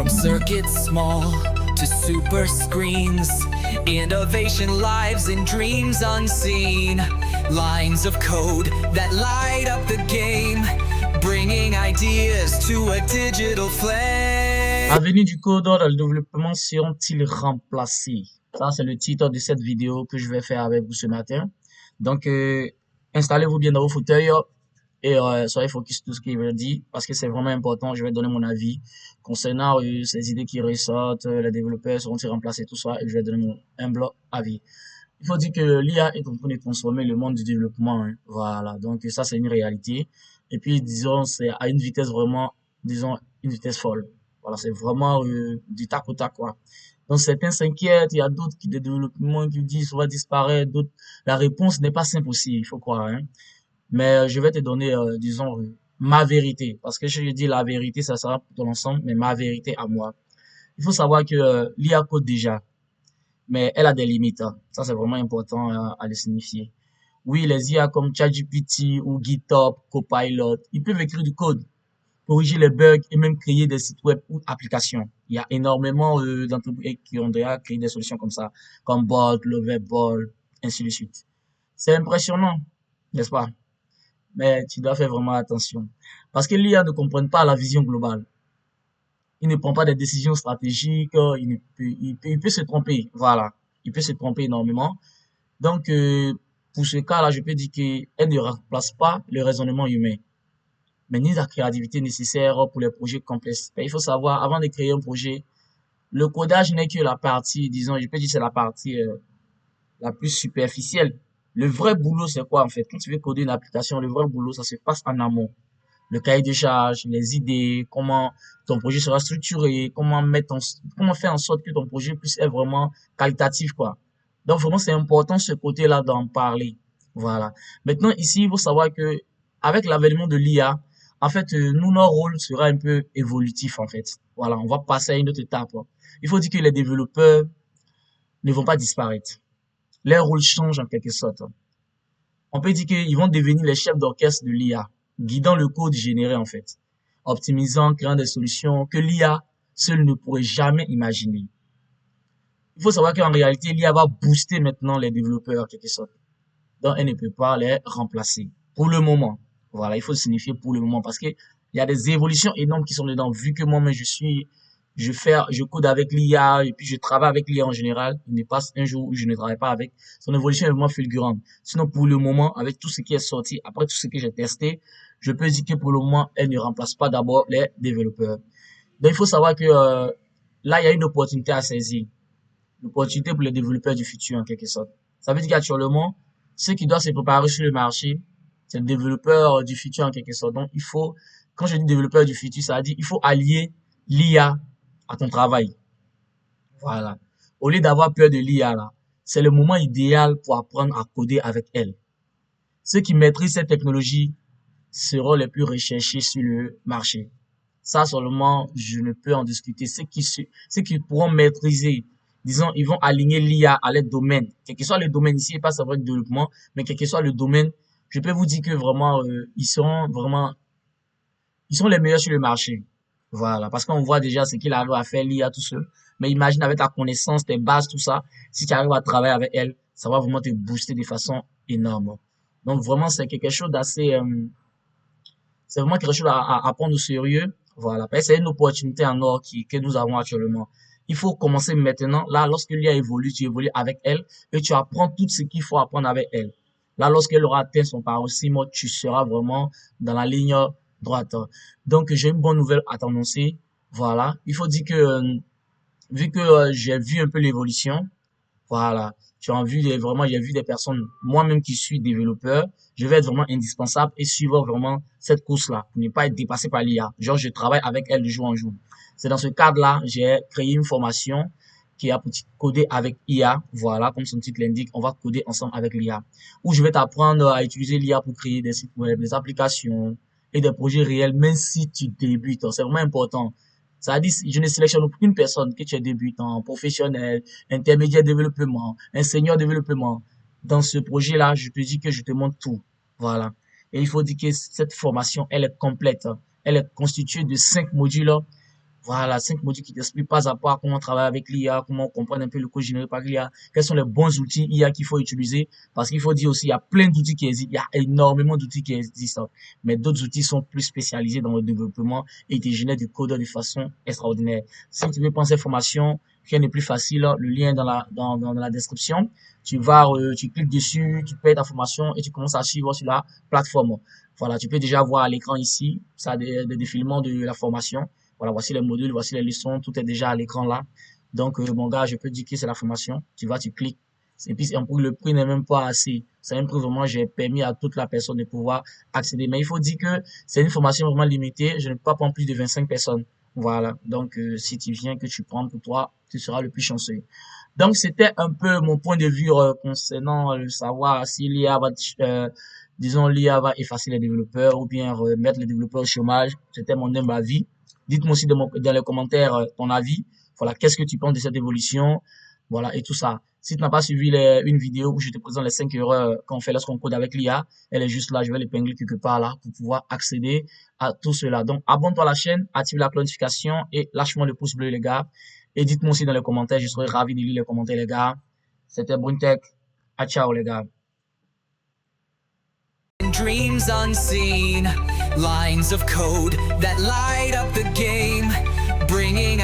From circuits small to super screens, innovation lives in dreams unseen. Lines of code that light up the game, bringing ideas to a digital flame. Avenir du codeur dans le développement seront-ils remplacés? Ça, c'est le titre de cette vidéo que je vais faire avec vous ce matin. Donc, installez-vous bien dans vos fauteuils et soyez focus sur tout ce qu'il veut dire parce que c'est vraiment important. Je vais donner mon avis concernant ces idées qui ressortent, les développeurs seront-ils remplacés, tout ça, et je vais donner mon humble avis. Il faut dire que l'IA est en train de transformer le monde du développement, hein. Voilà, donc ça, c'est une réalité. Et puis, disons, c'est à une vitesse vraiment, disons, une vitesse folle. Voilà, c'est vraiment du tac au tac, quoi. Donc, certains s'inquiètent, il y a d'autres qui, des développements qui disent, ça va disparaître, d'autres, la réponse n'est pas simple aussi, il faut croire, hein. Mais je vais te donner, disons, ma vérité. Parce que je dis la vérité, ça sera pour l'ensemble, mais ma vérité à moi. Il faut savoir que l'IA code déjà, mais elle a des limites, hein. Ça, c'est vraiment important à le signifier. Oui, les IA comme ChatGPT ou GitHub, Copilot, ils peuvent écrire du code, corriger les bugs et même créer des sites web ou applications. Il y a énormément d'entreprises qui ont déjà créé des solutions comme ça, comme Bolt, Lovable, ainsi de suite. C'est impressionnant, n'est-ce pas? Mais tu dois faire vraiment attention. Parce que l'IA ne comprend pas la vision globale. Il ne prend pas des décisions stratégiques, il peut se tromper, voilà. Il peut se tromper énormément. Donc, pour ce cas-là, je peux dire qu'elle ne remplace pas le raisonnement humain, mais ni la créativité nécessaire pour les projets complexes. Mais il faut savoir, avant de créer un projet, le codage n'est que la partie, disons, je peux dire c'est la partie la plus superficielle. Le vrai boulot, c'est quoi en fait? Quand tu veux coder une application, le vrai boulot, ça se passe en amont. Le cahier de charges, les idées, comment ton projet sera structuré, comment faire en sorte que ton projet puisse être vraiment qualitatif, quoi. Donc vraiment, c'est important ce côté-là d'en parler. Voilà. Maintenant, ici, il faut savoir que avec l'avènement de l'IA, en fait, nous, notre rôle sera un peu évolutif, en fait. Voilà, on va passer à une autre étape, hein. Il faut dire que les développeurs ne vont pas disparaître. Leur rôle change en quelque sorte, hein. On peut dire qu'ils vont devenir les chefs d'orchestre de l'IA, guidant le code généré en fait, optimisant, créant des solutions que l'IA seul ne pourrait jamais imaginer. Il faut savoir qu'en réalité, l'IA va booster maintenant les développeurs en quelque sorte. Donc, elle ne peut pas les remplacer. Pour le moment. Voilà, il faut signifier pour le moment parce que il y a des évolutions énormes qui sont dedans. Vu que moi-même, je code avec l'IA et puis je travaille avec l'IA en général. Il ne passe un jour où je ne travaille pas avec. Son évolution est vraiment fulgurante. Sinon, pour le moment, avec tout ce qui est sorti, après tout ce que j'ai testé, je peux dire que pour le moment, elle ne remplace pas d'abord les développeurs. Donc, il faut savoir que là, il y a une opportunité à saisir. L'opportunité pour les développeurs du futur, en quelque sorte. Ça veut dire qu'actuellement, ceux qui doivent se préparer sur le marché, c'est le développeur du futur, en quelque sorte. Donc, il faut, quand je dis développeur du futur, ça veut dire il faut allier l'IA à ton travail. Voilà. Au lieu d'avoir peur de l'IA, là, c'est le moment idéal pour apprendre à coder avec elle. Ceux qui maîtrisent cette technologie seront les plus recherchés sur le marché. Ça seulement, je ne peux en discuter. Ceux qui pourront maîtriser, disons, ils vont aligner l'IA à leur domaine. Quel que soit le domaine ici, pas seulement le développement, mais quel que soit le domaine, je peux vous dire que vraiment, ils sont les meilleurs sur le marché. Voilà. Parce qu'on voit déjà ce qu'il arrive à faire l'IA tout seul. Mais imagine avec ta connaissance, tes bases, tout ça, si tu arrives à travailler avec elle, ça va vraiment te booster de façon énorme. Donc vraiment, c'est quelque chose d'assez, c'est vraiment quelque chose à prendre au sérieux. Voilà. Parce que c'est une opportunité en or que nous avons actuellement. Il faut commencer maintenant. Là, lorsque l'IA évolue, tu évolues avec elle et tu apprends tout ce qu'il faut apprendre avec elle. Là, lorsqu'elle aura atteint son paroxysme, tu seras vraiment dans la ligne droite. Donc, j'ai une bonne nouvelle à t'annoncer. Voilà. Il faut dire que, vu que j'ai vu un peu l'évolution, voilà. Tu as vu vraiment, j'ai vu des personnes, moi-même qui suis développeur, je vais être vraiment indispensable et suivre vraiment cette course-là pour ne pas être dépassé par l'IA. Genre, je travaille avec elle de jour en jour. C'est dans ce cadre-là, j'ai créé une formation qui a pour coder avec IA. Voilà, comme son titre l'indique, on va coder ensemble avec l'IA. Où je vais t'apprendre à utiliser l'IA pour créer des sites web, des applications et des projets réels, même si tu débutes. C'est vraiment important. Ça veut dire, je ne sélectionne aucune personne, que tu es débutant, professionnel, intermédiaire développement, un senior développement. Dans ce projet-là, je te dis que je te montre tout. Voilà. Et il faut dire que cette formation, elle est complète. Elle est constituée de 5 modules. Voilà, 5 modules qui t'expliquent pas à pas comment travailler avec l'IA, comment comprendre un peu le code généré par l'IA, quels sont les bons outils IA qu'il faut utiliser. Parce qu'il faut dire aussi, il y a plein d'outils qui existent, il y a énormément d'outils qui existent. Mais d'autres outils sont plus spécialisés dans le développement et ils te génèrent du code de façon extraordinaire. Si tu veux prendre cette formation, rien n'est plus facile, le lien est dans la description. Tu cliques dessus, tu payes ta formation et tu commences à suivre sur la plateforme. Voilà, tu peux déjà voir à l'écran ici, ça a des défilements de la formation. Voilà, voici les modules, voici les leçons, tout est déjà à l'écran là. Donc, mon gars, je peux dire que c'est la formation. Tu cliques. Et puis, le prix n'est même pas assez. C'est un prix vraiment, j'ai permis à toute la personne de pouvoir accéder. Mais il faut dire que c'est une formation vraiment limitée. Je ne peux pas prendre plus de 25 personnes. Voilà. Donc, si tu viens, que tu prends pour toi, tu seras le plus chanceux. Donc, c'était un peu mon point de vue concernant le savoir si l'IA va, disons, l'IA va effacer les développeurs ou bien remettre les développeurs au chômage. C'était mon humble avis. Dites-moi aussi dans les commentaires ton avis. Voilà, qu'est-ce que tu penses de cette évolution? Voilà, et tout ça. Si tu n'as pas suivi une vidéo où je te présente les 5 erreurs qu'on fait lorsqu'on code avec l'IA, elle est juste là, je vais l'épingler quelque part là pour pouvoir accéder à tout cela. Donc, abonne-toi à la chaîne, active la notification et lâche-moi le pouce bleu, les gars. Et dites-moi aussi dans les commentaires, je serai ravi de lire les commentaires, les gars. C'était BruneTech. À ciao, les gars. Dreams unseen, lines of code that light up the game, bringing